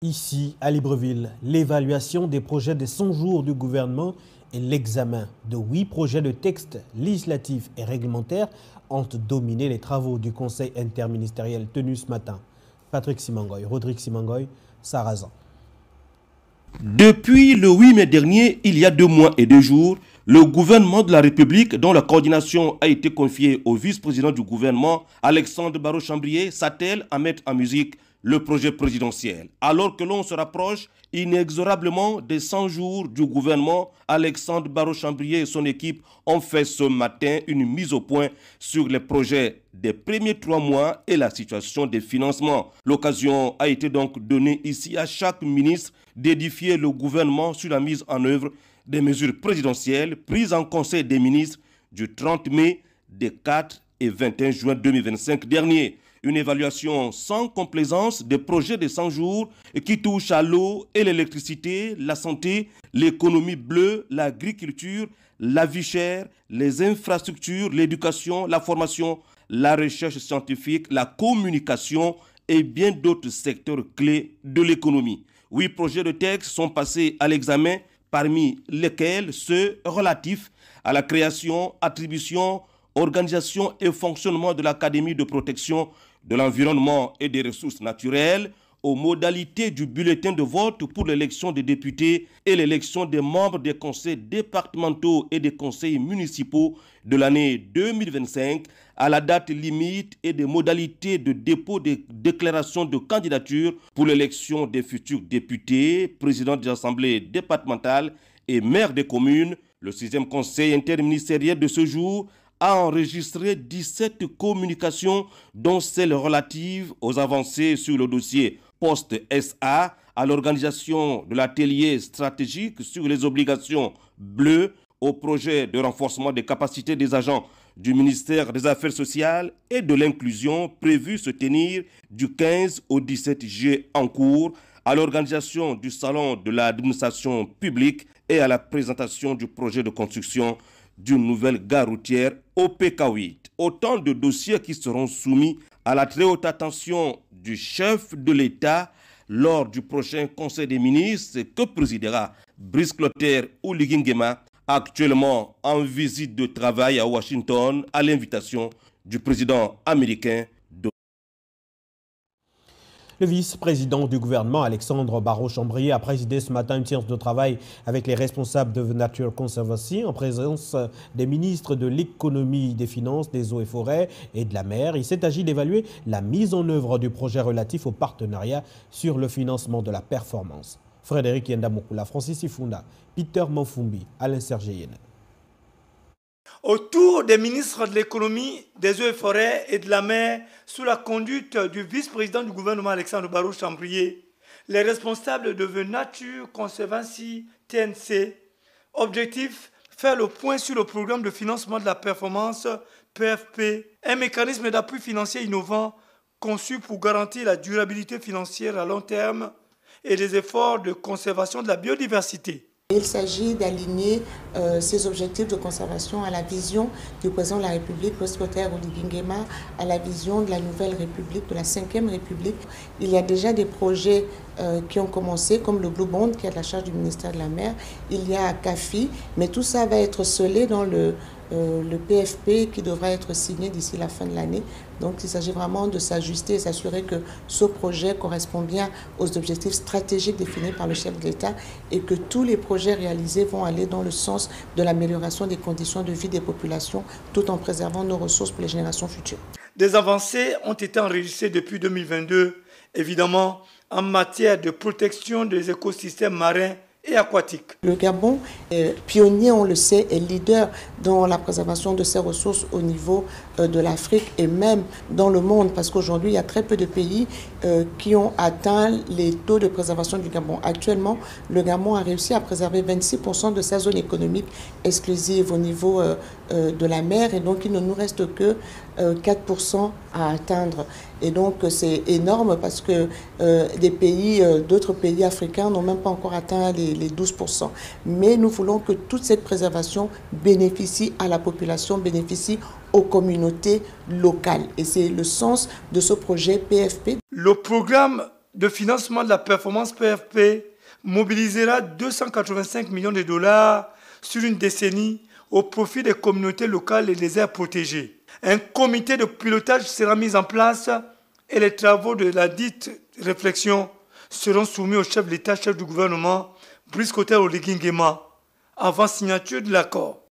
Ici, à Libreville, l'évaluation des projets de 100 jours du gouvernement et l'examen de 8 projets de textes législatifs et réglementaires ont dominé les travaux du Conseil interministériel tenu ce matin. Patrick Simangoy, Rodrigue Simangoy, Sarazan. Depuis le 8 mai dernier, il y a 2 mois et 2 jours, le gouvernement de la République, dont la coordination a été confiée au vice-président du gouvernement, Alexandre Barrot-Chambrier, s'attelle à mettre en musique le projet présidentiel. Alors que l'on se rapproche inexorablement des 100 jours du gouvernement, Alexandre Barrot-Chambrier et son équipe ont fait ce matin une mise au point sur les projets des premiers 3 mois et la situation des financements. L'occasion a été donc donnée ici à chaque ministre d'édifier le gouvernement sur la mise en œuvre des mesures présidentielles prises en Conseil des ministres du 30 mai, des 4 et 21 juin 2025 dernier. Une évaluation sans complaisance des projets de 100 jours qui touchent à l'eau et l'électricité, la santé, l'économie bleue, l'agriculture, la vie chère, les infrastructures, l'éducation, la formation, la recherche scientifique, la communication et bien d'autres secteurs clés de l'économie. 8 projets de texte sont passés à l'examen, parmi lesquels ceux relatifs à la création, attribution, organisation et fonctionnement de l'Académie de protection de l'environnement et des ressources naturelles, aux modalités du bulletin de vote pour l'élection des députés et l'élection des membres des conseils départementaux et des conseils municipaux de l'année 2025, à la date limite et des modalités de dépôt des déclarations de candidature pour l'élection des futurs députés, présidents des assemblées départementales et maires des communes. Le 6e conseil interministériel de ce jour a enregistré 17 communications, dont celle relative aux avancées sur le dossier Post-SA, à l'organisation de l'atelier stratégique sur les obligations bleues, au projet de renforcement des capacités des agents du ministère des Affaires sociales et de l'inclusion prévu se tenir du 15 au 17 juillet en cours, à l'organisation du salon de l'administration publique et à la présentation du projet de construction d'une nouvelle gare routière au PK8. Autant de dossiers qui seront soumis à la très haute attention du chef de l'État lors du prochain Conseil des ministres que présidera Brice Clotaire Oligui Nguema, actuellement en visite de travail à Washington à l'invitation du président américain. Le vice-président du gouvernement, Alexandre Barrot-Chambrier, a présidé ce matin une séance de travail avec les responsables de Nature Conservancy en présence des ministres de l'économie, des finances, des eaux et forêts et de la mer. Il s'est agi d'évaluer la mise en œuvre du projet relatif au partenariat sur le financement de la performance. Frédéric Yendamokula, Francis Ifunda, Peter Mofumbi, Alain Sergeyene. Autour des ministres de l'économie, des eaux et forêts et de la mer, sous la conduite du vice-président du gouvernement Alexandre Barrot-Chambrier, les responsables de Nature Conservancy TNC, objectif, faire le point sur le programme de financement de la performance PFP, un mécanisme d'appui financier innovant conçu pour garantir la durabilité financière à long terme et des efforts de conservation de la biodiversité. Il s'agit d'aligner ces objectifs de conservation à la vision du président de la République, Brice Clotaire Oligui Nguema, à la vision de la nouvelle République, de la 5e République. Il y a déjà des projets qui ont commencé, comme le Blue Bond, qui est à la charge du ministère de la Mer. Il y a CAFI, mais tout ça va être scellé dans le PFP qui devra être signé d'ici la fin de l'année. Donc il s'agit vraiment de s'ajuster et s'assurer que ce projet correspond bien aux objectifs stratégiques définis par le chef de l'État et que tous les projets réalisés vont aller dans le sens de l'amélioration des conditions de vie des populations tout en préservant nos ressources pour les générations futures. Des avancées ont été enregistrées depuis 2022, évidemment en matière de protection des écosystèmes marins et aquatique. Le Gabon est pionnier, on le sait, est leader dans la préservation de ses ressources au niveau de l'Afrique et même dans le monde, parce qu'aujourd'hui, il y a très peu de pays qui ont atteint les taux de préservation du Gabon. Actuellement, le Gabon a réussi à préserver 26% de sa zone économique exclusive au niveau de la mer, et donc il ne nous reste que 4% à atteindre. Et donc c'est énorme parce que d'autres pays africains n'ont même pas encore atteint les 12%. Mais nous voulons que toute cette préservation bénéficie à la population, bénéficie aux communautés locales. Et c'est le sens de ce projet PFP. Le programme de financement de la performance PFP mobilisera 285 millions de dollars sur une décennie au profit des communautés locales et des aires protégées. Un comité de pilotage sera mis en place et les travaux de la dite réflexion seront soumis au chef de l'État, chef du gouvernement, Brice Clotaire Oligui Nguema, avant signature de l'accord.